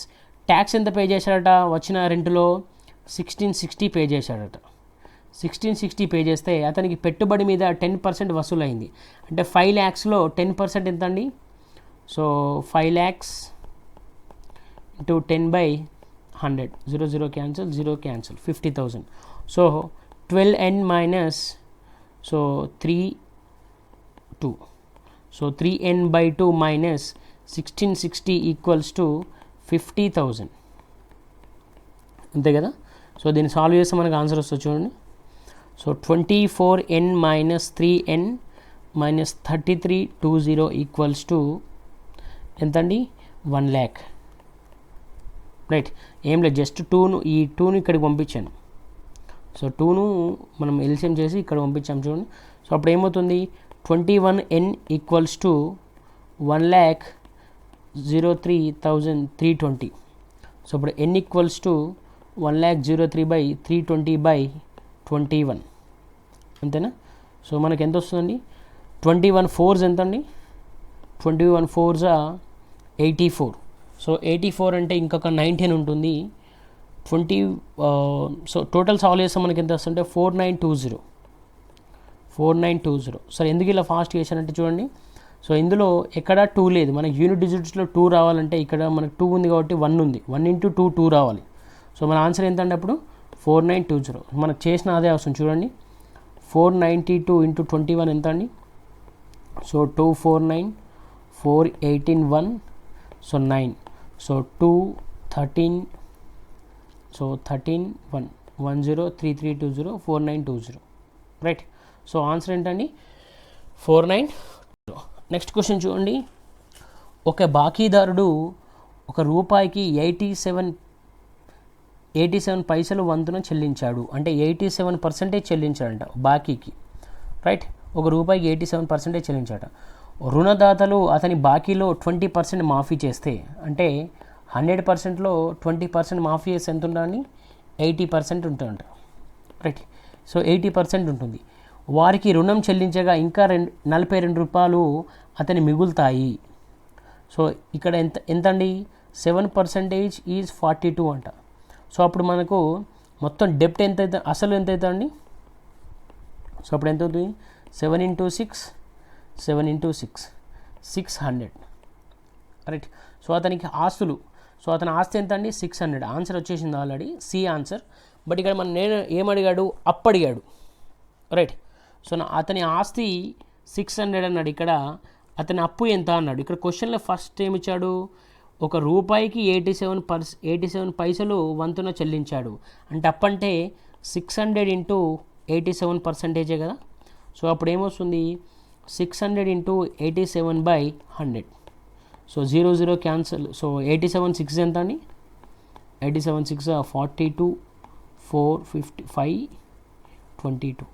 ట్యాక్స్ ఎంత పే చేశాడట వచ్చిన రెంట్లో 1660 పే చేశాడట. 1660 పే చేస్తే అతనికి పెట్టుబడి మీద 10% వసూలు అయింది. అంటే 5 lakhsలో 10% ఎంత అండి. So 5 lakhs × 10/100, 0 0 cancel, 0 cancel, 50,000. So 12n minus so 3 2. So 3n/2 minus 1660 equals to 50,000, అంతే కదా. సో దీన్ని సాల్వ్ చేస్తే మనకు ఆన్సర్ వస్తుంది చూడండి. So 24n minus 3n minus 3320 equals to ఎంతండి 1 lakh, రైట్. ఏం లేదు, జస్ట్ 2ను ఈ 2ను ఇక్కడికి పంపించాను. సో 2ను మనం ఎల్సిఎం చేసి ఇక్కడ పంపించాం చూడండి. సో అప్పుడు ఏమవుతుంది 21n ఈక్వల్స్ టు 1,03,320. సో ఇప్పుడు n ఈక్వల్స్ టు 1,03/320/21, అంతేనా. సో మనకి ఎంత వస్తుందండి 21 4s ఎంత అండి 21 4s 84. సో 84 అంటే ఇంకొక 19 ఉంటుంది 20. సో టోటల్ సాల్వ్ చేస్తే మనకి ఎంత వస్తుంటే 4920 4920. సరే ఎందుకు ఇలా ఫాస్ట్ చేశానంటే చూడండి, సో ఇందులో ఎక్కడ 2 లేదు, మనకి యూనిట్ డిజిట్స్లో 2 రావాలంటే ఇక్కడ మనకు 2 ఉంది కాబట్టి 1 ఉంది, 1 × 2 2 రావాలి. సో మన ఆన్సర్ ఎంత అంటే అప్పుడు 4920. మనకు చేసిన అదే వస్తుంది చూడండి, 492 × 21 ఎంత అండి, so 249, 418 1, so 9, so 2 13, so 13 1 103320 4920, right. So answer ఏంటండి 4920. నెక్స్ట్ క్వశ్చన్ చూడండి, ఒక బాకీదారుడు ₹1కి 87 పైసలు వంతున చెల్లించాడు, అంటే 87% చెల్లించాడంట బాకీకి, రైట్. ₹1కి 87% చెల్లించాడు. రుణదాతలు అతని బాకీలో 20% మాఫీ చేస్తే, అంటే 100%లో 20% మాఫీ చేస్తే ఎంత ఉండాలి, 80% ఉంటుందంట, రైట్. సో 80% ఉంటుంది. వారికి రుణం చెల్లించగా ఇంకా ₹42 అతని మిగులుతాయి. సో ఇక్కడ ఎంత అండి, 7% ఈజ్ 42 అంట. సో అప్పుడు మనకు మొత్తం డెప్ట్ ఎంత అయితే, అసలు ఎంత అవుతుంది అండి, సో అప్పుడు ఎంత అవుతుంది, 7 × 6 600, రైట్. సో అతనికి ఆస్తులు, సో అతని ఆస్తి ఎంత అండి 600. ఆన్సర్ వచ్చేసింది ఆల్రెడీ, సి ఆన్సర్. బట్ ఇక్కడ నేను ఏమడిగాడు, అప్పు అడిగాడు, రైట్. సో అతని ఆస్తి 600 అన్నాడు, ఇక్కడ అతని అప్పు ఎంత అన్నాడు. ఇక్కడ క్వశ్చన్లో ఫస్ట్ ఏమి ఇచ్చాడు, ₹1కి 87 పైసలు వంతున చెల్లించాడు, అంటే అప్పు అంటే 600 × 87% కదా. సో అప్పుడు ఏమొస్తుంది, 600 × 87/100. So 0 0 cancel. సో 87 6 ఎంత అండి, 87 6 42 4 55 22.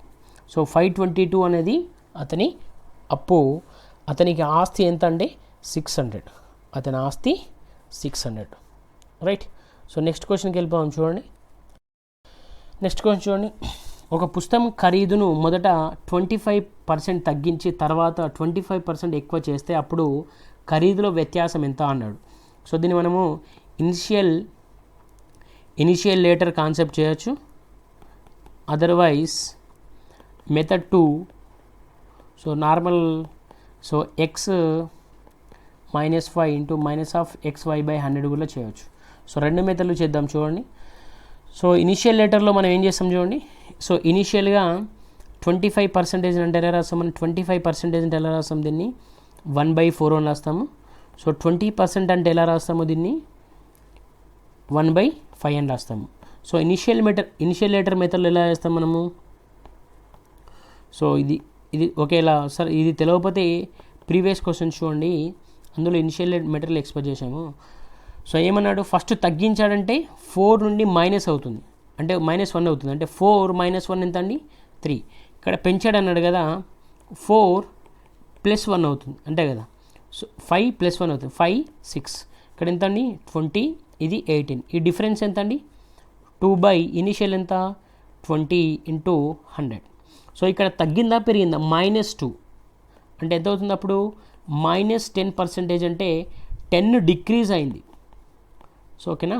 సో 522 అనేది అతని అప్పు. అతనికి ఆస్తి ఎంత అంటే 600, అతని ఆస్తి 600, రైట్. సో నెక్స్ట్ క్వశ్చన్కి వెళ్ళిపోదాం చూడండి. నెక్స్ట్ క్వశ్చన్ చూడండి, ఒక పుస్తకం ఖరీదును మొదట 25% తగ్గించి తర్వాత 25% ఎక్కువ చేస్తే అప్పుడు ఖరీదులో వ్యత్యాసం ఎంత అన్నాడు. సో దీన్ని మనము ఇనిషియల్ లేటర్ కాన్సెప్ట్ చేయొచ్చు, otherwise method 2, so normal, so x -5 × -(xy/100) కూడా చేయవచ్చు. సో రెండు మెథడ్లు చేద్దాం చూడండి. సో ఇనిషియల్ లెటర్లో మనం ఏం చేస్తాం చూడండి, సో ఇనిషియల్గా 25% అంటే ఎలా రాస్తాం మనం, 25% అంటే ఎలా రాస్తాం దీన్ని 1/4 అని రాస్తాము. సో 20% అంటే ఎలా రాస్తాము దీన్ని 1/5 అని రాస్తాము. సో ఇనిషియల్ లెటర్ మెథడ్లో ఎలా చేస్తాం మనము, సో ఇది ఒకేలా సార్. ఇది తెలియకపోతే ప్రీవియస్ క్వశ్చన్స్ చూడండి, అందులో ఇనిషియల్ మెథడ్లో ఎక్స్ప్లెయిన్ చేసాము. సో ఏమన్నాడు, ఫస్ట్ తగ్గించాడంటే 4 నుండి మైనస్ అవుతుంది, అంటే -1 అవుతుంది, అంటే 4 - 1 ఎంత అండి 3. ఇక్కడ పెంచాడు అన్నాడు కదా, 4 + 1 అవుతుంది అంతే కదా. సో 5 + 1 అవుతుంది, 5 6. ఇక్కడ ఎంత అండి 20, ఇది 18. ఈ డిఫరెన్స్ ఎంత అండి 2 ఇనిషియల్ ఎంత 20 × 100. సో ఇక్కడ తగ్గిందా పెరిగిందా, -2 అంటే ఎంత అవుతుంది అప్పుడు -10% అంటే 10 డిక్రీజ్ అయింది. సో ఓకేనా,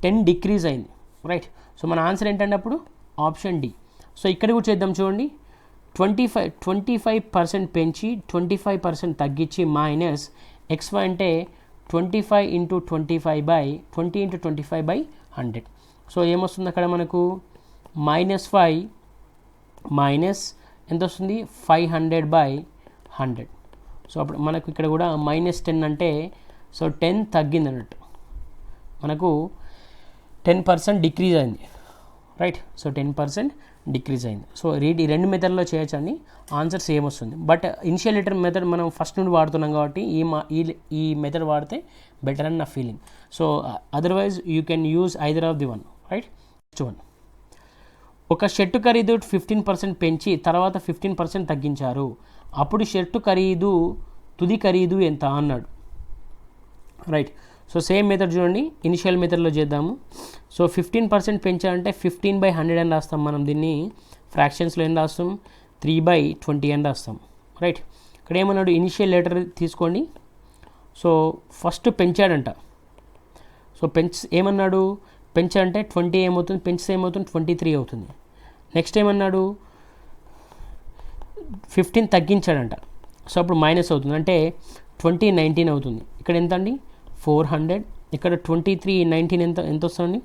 10 డిక్రీజ్ అయింది, రైట్. సో మన ఆన్సర్ ఏంటంటే అప్పుడు ఆప్షన్ డి. సో ఇక్కడ కూడా చేద్దాం చూడండి, 25% పెంచి 25% తగ్గించి -xy అంటే 25 × 25/20 × 25/100. సో ఏమొస్తుంది అక్కడ మనకు -5 మైనస్ ఎంత వస్తుంది 500/100. సో అప్పుడు మనకు ఇక్కడ కూడా -10 అంటే సో 10 తగ్గింది అన్నట్టు, మనకు 10% డిక్రీజ్ అయింది, రైట్. సో 10% డిక్రీజ్ అయింది. సో ఈ రెండు మెథడ్లో చేయొచ్చండి, ఆన్సర్ సేమ్ వస్తుంది. బట్ ఇనిషియల్ లెటర్ మెథడ్ మనం ఫస్ట్ నుండి వాడుతున్నాం కాబట్టి ఈ మెథడ్ వాడితే బెటర్ అని నా feeling. So otherwise you can use either of the one, right. Next one, ఒక షర్టు ఖరీదు 15% పెంచి తర్వాత 15% తగ్గించారు, అప్పుడు షర్టు ఖరీదు తుది ఖరీదు ఎంత అన్నాడు, రైట్. సో సేమ్ మెథడ్ చూడండి, ఇనిషియల్ మెథడ్లో చేద్దాము. సో 15% పెంచాలంటే 15/100 అని రాస్తాం మనం, దీన్ని ఫ్రాక్షన్స్లో ఏం రాస్తాం 3/20 అని రాస్తాం, రైట్. ఇక్కడ ఏమన్నాడు, ఇనిషియల్ లెటర్ తీసుకోండి. సో ఫస్ట్ పెంచాడంట, సో ఏమన్నాడు పెంచాడంటే 20 ఏమవుతుంది, పెంచితే ఏమవుతుంది 23 అవుతుంది. నెక్స్ట్ ఏమన్నాడు, 15 తగ్గించాడంట. సో అప్పుడు మైనస్ అవుతుంది, అంటే 2019 అవుతుంది. ఇక్కడ ఎంత అండి 400, ఇక్కడ 2319 ఎంత వస్తుంది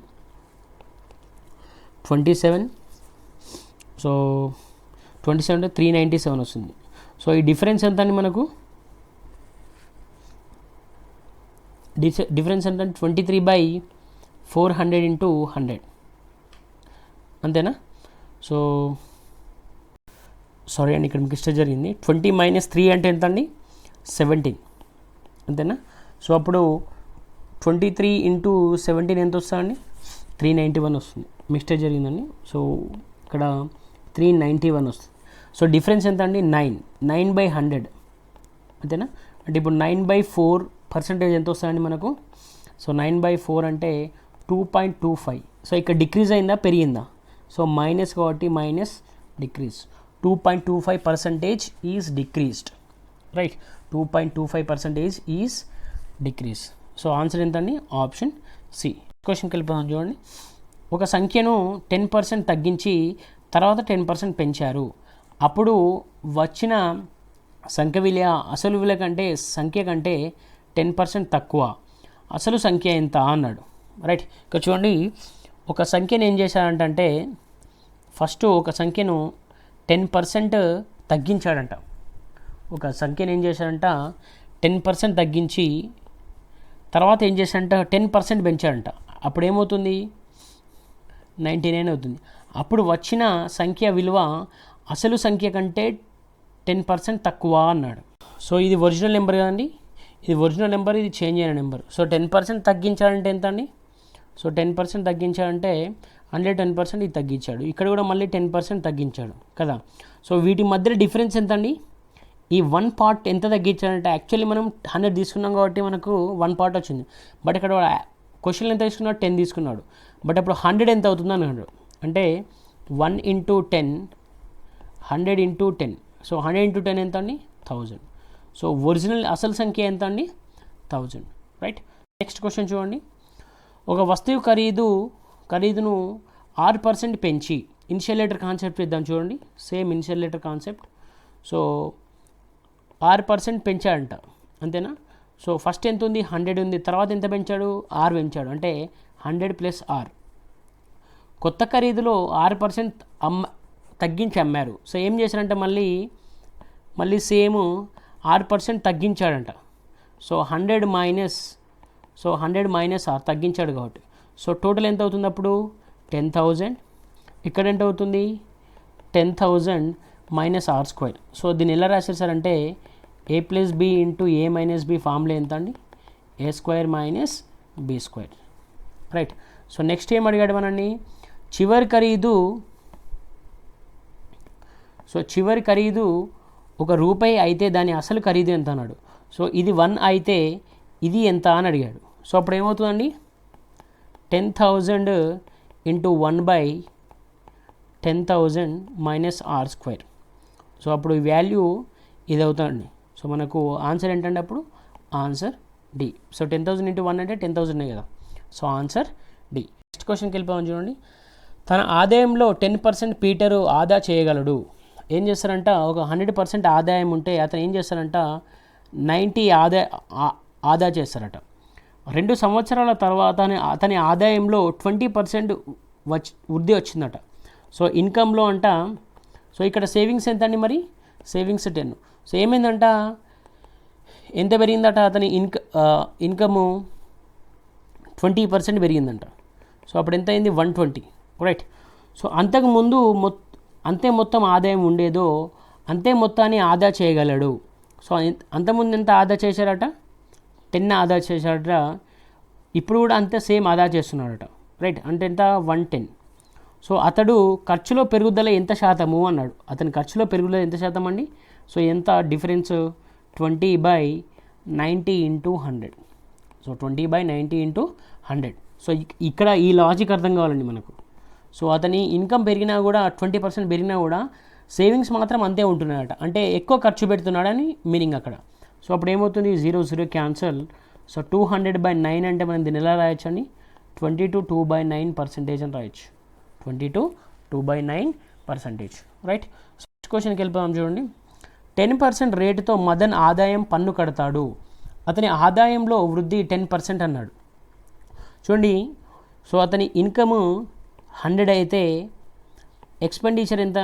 27. సో 27 అంటే 397 వస్తుంది. సో ఈ డిఫరెన్స్ ఎంత అండి మనకు, డిఫరెన్స్ ఎంత అంటే 23/400 ఇంటూ 100 అంతేనా. సో సారీ అండి, ఇక్కడ మిస్టేక్ జరిగింది. 20 - 3 అంటే ఎంత అండి 17 అంతేనా. సో అప్పుడు 23 ఇంటూ 17 ఎంత వస్తుందండి 391 వస్తుంది. మిస్టేక్ జరిగిందండి. సో ఇక్కడ 391 వస్తుంది. సో డిఫరెన్స్ ఎంత అండి 9/100 అంతేనా. అంటే ఇప్పుడు 9/4% ఎంత వస్తుందండి మనకు. సో 9/4 అంటే 2.25. సో ఇక్కడ డిక్రీజ్ అయిందా పెరిగిందా, సో మైనస్ కాబట్టి minus decrease. 2.25% is decreased, right. 2.25% is decrease. So answer ఎంతండి ఆప్షన్ సి. క్వశ్చన్కి వెళ్ళిపోదాం చూడండి. ఒక సంఖ్యను 10% తగ్గించి తర్వాత 10% పెంచారు, అప్పుడు వచ్చిన సంఖ్య విలువ అసలు విలువ కంటే సంఖ్య కంటే 10% తక్కువ, అసలు సంఖ్య ఎంత అన్నాడు, రైట్. ఇక్కడ చూడండి, ఒక సంఖ్యను ఏం చేశాడంటే ఫస్ట్ ఒక సంఖ్యను 10% తగ్గించాడంట. ఒక సంఖ్యను ఏం చేశాడంట 10% తగ్గించి తర్వాత ఏం చేశాడంట 10% పెంచాడంట. అప్పుడు ఏమవుతుంది 99 అవుతుంది. అప్పుడు వచ్చిన సంఖ్య విలువ అసలు సంఖ్య కంటే 10% తక్కువ అన్నాడు. సో ఇది ఒరిజినల్ నెంబర్ కదండి, ఇది ఒరిజినల్ నెంబర్, ఇది చేంజ్ అయిన నెంబర్. సో 10% తగ్గించాడంటే ఎంత అండి, సో 10% తగ్గించాడంటే 110% ఇది తగ్గించాడు. ఇక్కడ కూడా మళ్ళీ 10% తగ్గించాడు కదా. సో వీటి మధ్య డిఫరెన్స్ ఎంత అండి, ఈ 1 పార్ట్ ఎంత తగ్గించాడంటే యాక్చువల్లీ మనం 100 తీసుకున్నాం కాబట్టి మనకు 1 పార్ట్ వచ్చింది. బట్ ఇక్కడ క్వశ్చన్ ఎంత తీసుకున్నాడు 10 తీసుకున్నాడు. బట్ అప్పుడు 100 ఎంత అవుతుంది అన్నాడు, అంటే 1 × 10 100 × 10. సో 100 × 10 ఎంత అండి 1000. సో ఒరిజినల్ అసలు సంఖ్య ఎంత అండి 1000, రైట్. నెక్స్ట్ క్వశ్చన్ చూడండి. ఒక వస్తువు ఖరీదును 6% పెంచి ఇన్షియలేటర్ కాన్సెప్ట్ ఇద్దాం చూడండి. సేమ్ ఇన్షియలేటర్ కాన్సెప్ట్. సో 6% పెంచాడంట అంతేనా. సో ఫస్ట్ ఎంత ఉంది 100 ఉంది, తర్వాత ఎంత పెంచాడు 6 పెంచాడు, అంటే 100 + 6. కొత్త ఖరీదులో 6% తగ్గించి అమ్మారు. సో ఏం చేశారంటే మళ్ళీ సేమ్ 6% తగ్గించాడంట. సో 100 - 6 తగ్గించాడు కాబట్టి. సో టోటల్ ఎంత అవుతుంది అప్పుడు 10,000. ఇక్కడ ఎంత అవుతుంది 10,000 - r². సో దీన్ని ఎలా రాసేసారంటే a + b × a - b formula ఎంత అండి a² - b², right. So next ఏం అడిగాడు మనల్ని, చివరి ఖరీదు ₹1 అయితే దాని అసలు ఖరీదు ఎంత అన్నాడు. సో ఇది 1 అయితే ఇది ఎంత అని అడిగాడు. సో అప్పుడు ఏమవుతుందండి 10,000 × 1/10,000 - r². సో అప్పుడు ఈ వాల్యూ ఇది అవుతుందండి. సో మనకు ఆన్సర్ ఏంటంటే అప్పుడు ఆన్సర్ డి. సో 10,000 × 1 అంటే 10,000 కదా. So answer D. నెక్స్ట్ క్వశ్చన్కి వెళ్ళిపోయాం చూడండి. తన ఆదాయంలో 10% పీటరు ఆదా చేయగలడు. ఏం చేస్తారంట, ఒక 100% ఆదాయం ఉంటే అతను ఏం చేస్తారంట 90 ఆదా చేస్తారట. 2 సంవత్సరాల తర్వాత అతని ఆదాయంలో 20% వృద్ధి వచ్చిందట. సో ఇన్కంలో అంట, సో ఇక్కడ సేవింగ్స్ ఎంత అండి, మరి సేవింగ్స్ 10. సో ఏమైందంట ఎంత పెరిగిందట, అతని ఇన్కము 20% పెరిగిందంట. సో అప్పుడు ఎంత అయింది 120, రైట్. సో అంతకుముందు అంతే మొత్తం ఆదాయం ఉండేదో అంతే మొత్తాన్ని ఆదా చేయగలడు. సో అంతకుముందు ఎంత ఆదా చేశారట 10 ఆదా చేశారట, ఇప్పుడు కూడా అంతే సేమ్ ఆదా చేస్తున్నాడట, రైట్. అంటే ఎంత 110. సో అతడు ఖర్చులో పెరుగుదల ఎంత శాతము అన్నాడు. అతని ఖర్చులో పెరుగుదల ఎంత శాతం అండి. సో ఎంత డిఫరెన్స్ 20/90 × 100. సో 20/90 × 100. సో ఇక్కడ ఈ లాజిక్ అర్థం కావాలండి మనకు. సో అతని ఇన్కమ్ పెరిగినా కూడా 20% పెరిగినా కూడా సేవింగ్స్ మాత్రం అంతే ఉంటున్నాడట, అంటే ఎక్కువ ఖర్చు పెడుతున్నాడని మీనింగ్ అక్కడ. సో అప్పుడు ఏమవుతుంది 0 క్యాన్సల్. సో 200/9 అంటే మనం దీన్ని ఎలా రాయొచ్చు అండి 22 2/9% అని రాయొచ్చు. 22 2/9%, రైట్. నెక్స్ట్ క్వశ్చన్కి వెళ్ళిపోదాం చూడండి. 10% రేటుతో మదన్ ఆదాయం పన్ను కడతాడు, అతని ఆదాయంలో వృద్ధి 10% అన్నాడు. చూడండి, సో అతని ఇన్కమ్ 100 అయితే ఎక్స్పెండిచర్ ఎంత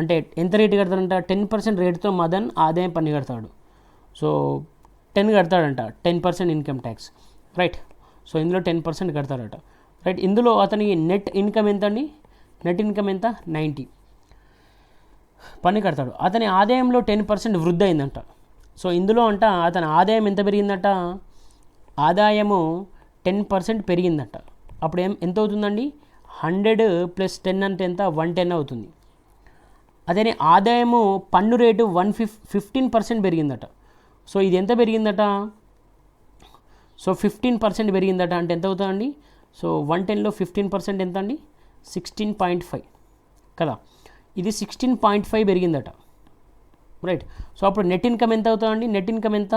అంటే ఎంత రేటు కడతాడంట, 10% రేటుతో మదన్ ఆదాయం పన్ను కడతాడు. So 10 కడతాడంట, 10% income tax, right. So ఇందులో 10% కడతాడట, రైట్. ఇందులో అతనికి నెట్ ఇన్కమ్ ఎంత అండి, నెట్ ఇన్కమ్ ఎంత 90, పన్ను కడతాడు. అతని ఆదాయంలో 10% వృద్ధి అయిందంట. సో ఇందులో అంట అతని ఆదాయం ఎంత పెరిగిందట, ఆదాయము 10% పెరిగిందట. అప్పుడు ఎంత అవుతుందండి, 100 + 10 అంటే ఎంత, 110 అవుతుంది. అదే ఆదాయము పన్ను రేటు 15% పెరిగిందట. సో ఇది ఎంత పెరిగిందట, సో 15% పెరిగిందట అంటే ఎంత అవుతుందండి, సో 110లో 15% ఎంత అండి, 16.5 కదా. ఇది 16.5 పెరిగిందట, రైట్. సో అప్పుడు నెట్ ఇన్కమ్ ఎంత అవుతుందండి, నెట్ ఇన్కమ్ ఎంత,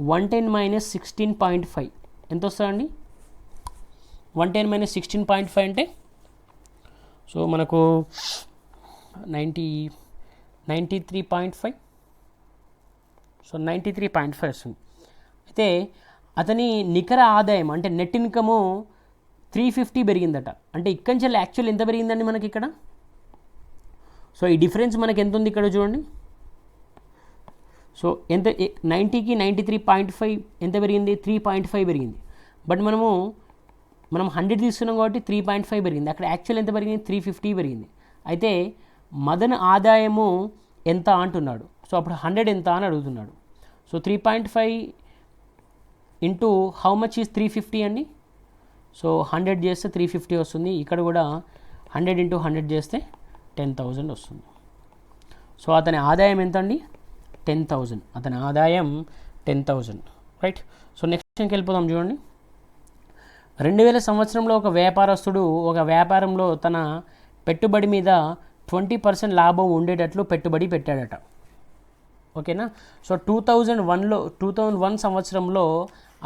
110 - 16.5 ఎంత వస్తుందండి, 110 - 16.5 అంటే సో మనకు 93.5, సో 93.5 వస్తుంది. అయితే అతని నికర ఆదాయం అంటే నెట్ ఇన్కము 350 పెరిగిందట. అంటే ఇక్కడి నుంచి యాక్చువల్ ఎంత పెరిగిందండి మనకి ఇక్కడ, సో ఈ డిఫరెన్స్ మనకి ఎంత ఉంది ఇక్కడ చూడండి. సో ఎంత 90కి 93.5 ఎంత పెరిగింది, 3.5 పెరిగింది. బట్ మనం 100 తీసుకున్నాం కాబట్టి 3.5 పెరిగింది. అక్కడ యాక్చువల్ ఎంత పెరిగింది, 350 పెరిగింది. అయితే మదన్ ఆదాయము ఎంత అంటున్నాడు. సో అప్పుడు 100 ఎంత అని అడుగుతున్నాడు. So 3.5 into how much is 350 అండి. సో 100 చేస్తే 350 వస్తుంది. ఇక్కడ కూడా 100 × 100 చేస్తే 10,000 వస్తుంది. సో అతని ఆదాయం ఎంత అండి, 10,000. అతని ఆదాయం 10,000, రైట్. సో నెక్స్ట్ క్వశ్చన్కి వెళ్ళిపోదాం చూడండి. 2000 సంవత్సరంలో ఒక వ్యాపారస్తుడు ఒక వ్యాపారంలో తన పెట్టుబడి మీద 20% లాభం ఉండేటట్లు పెట్టుబడి పెట్టాడట, ఓకేనా. సో 2001 సంవత్సరంలో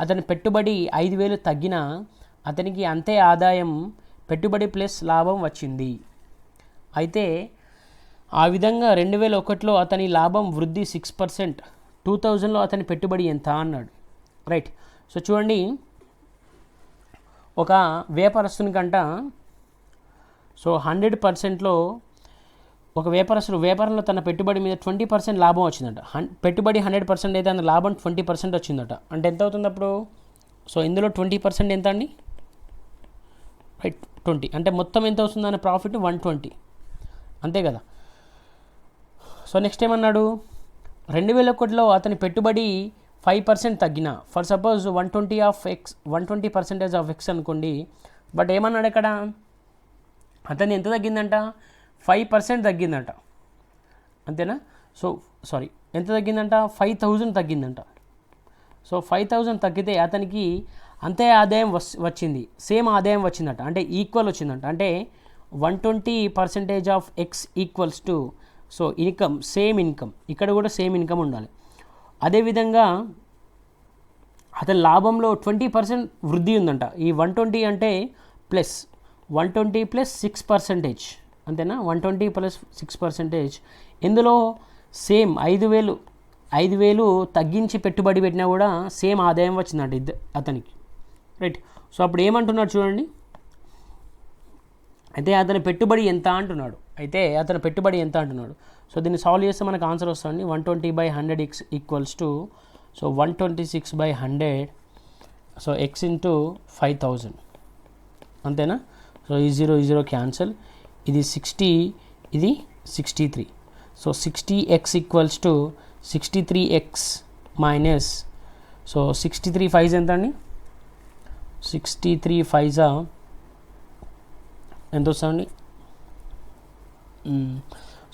అతని పెట్టుబడి 5,000 తగ్గిన అతనికి అంతే ఆదాయం పెట్టుబడి ప్లస్ లాభం వచ్చింది. అయితే ఆ విధంగా 2001లో అతని లాభం వృద్ధి 6%, 2000లో అతని పెట్టుబడి ఎంత అన్నాడు, రైట్. సో చూడండి, ఒక వ్యాపారస్తునికంట సో 100%లో ఒక వ్యాపారంలో తన పెట్టుబడి మీద 20% లాభం వచ్చిందట. పెట్టుబడి 100% అయితే అందులో లాభం 20% వచ్చిందట. అంటే ఎంత అవుతుంది అప్పుడు, సో ఇందులో 20% ఎంత అండి, రైట్ 20. అంటే మొత్తం ఎంత వస్తుంది అనే ప్రాఫిట్ 120, అంతే కదా. సో నెక్స్ట్ ఏమన్నాడు, 2001లో అతని పెట్టుబడి 5% తగ్గిన, ఫర్ సపోజ్ 120% ఆఫ్ ఎక్స్ అనుకోండి. బట్ ఏమన్నాడు ఇక్కడ, అతని ఎంత తగ్గిందంట, 5% తగ్గిందంట, అంతేనా. సో సారీ ఎంత తగ్గిందంట, 5,000 తగ్గిందంట. సో 5,000 తగ్గితే అతనికి అంతే ఆదాయం వచ్చింది, సేమ్ ఆదాయం వచ్చిందట, అంటే ఈక్వల్ వచ్చిందంట. అంటే 120% of X equals to so income, same income, ఇక్కడ కూడా సేమ్ ఇన్కమ్ ఉండాలి. అదేవిధంగా అతని లాభంలో 20% వృద్ధి ఉందంట. ఈ 120 అంటే ప్లస్ 120 + 6%, అంతేనా. 120 + 6%. ఇందులో సేమ్ 5,000 తగ్గించి పెట్టుబడి పెట్టినా కూడా సేమ్ ఆదాయం వచ్చిందంట అతనికి, రైట్. సో అప్పుడు ఏమంటున్నాడు చూడండి, అయితే అతని పెట్టుబడి ఎంత అంటున్నాడు. సో దీన్ని సాల్వ్ చేస్తే మనకు ఆన్సర్ వస్తుంది, 120/100 equals to so 126/100 so X into 5,000, అంతేనా. సో ఈ 0 క్యాన్సల్, ఇది 60, ఇది 63. So 60x equals to 63x minus so 63 5 ఎంత అండి, 63 5 ఎంత వస్తుందండి.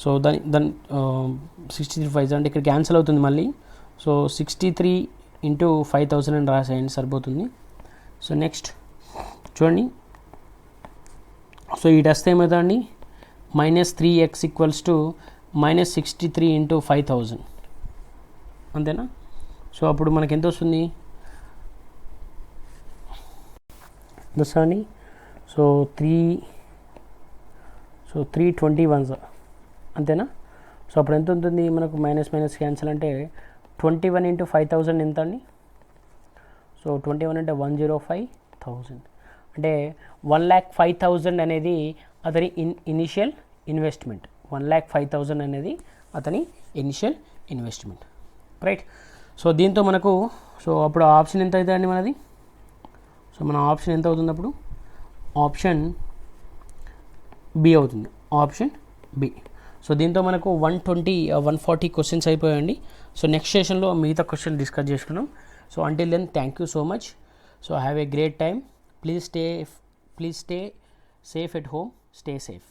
సో దాని 63 5 అంటే ఇక్కడ క్యాన్సిల్ అవుతుంది మళ్ళీ. సో 63 × 5,000 అని రాసేయండి సరిపోతుంది. సో నెక్స్ట్ చూడండి, సో ఇటు వస్తే ఏమవుతుందండి, -3x ఈక్వల్స్ టు -63 × 5,000, అంతేనా. సో అప్పుడు మనకి ఎంత వస్తుంది, వస్తుంది సో 321 అంతేనా. సో అప్పుడు ఎంత ఉంటుంది మనకు మైనస్ మైనస్ క్యాన్సిల్ అంటే 21 ఇంటూ 5000 ఎంత అండి? సో 21 అంటే 105,000 అంటే 1,05,000 అనేది అతని ఇనిషియల్ ఇన్వెస్ట్మెంట్. 1,05,000 అనేది అతని ఇనిషియల్ ఇన్వెస్ట్మెంట్, రైట్. సో దీంతో మనకు సో అప్పుడు ఆప్షన్ ఎంత అవుతుందండి మనది? సో మన ఆప్షన్ ఎంత అవుతుంది అప్పుడు? ఆప్షన్ బి అవుతుంది, ఆప్షన్ బి. సో దీంతో మనకు 140 క్వశ్చన్స్ అయిపోయాయండి. సో నెక్స్ట్ సెషన్లో మిగతా క్వశ్చన్ డిస్కస్ చేసుకున్నాం. So until then thank you so much. So have a great time. Please stay safe at home. Stay safe.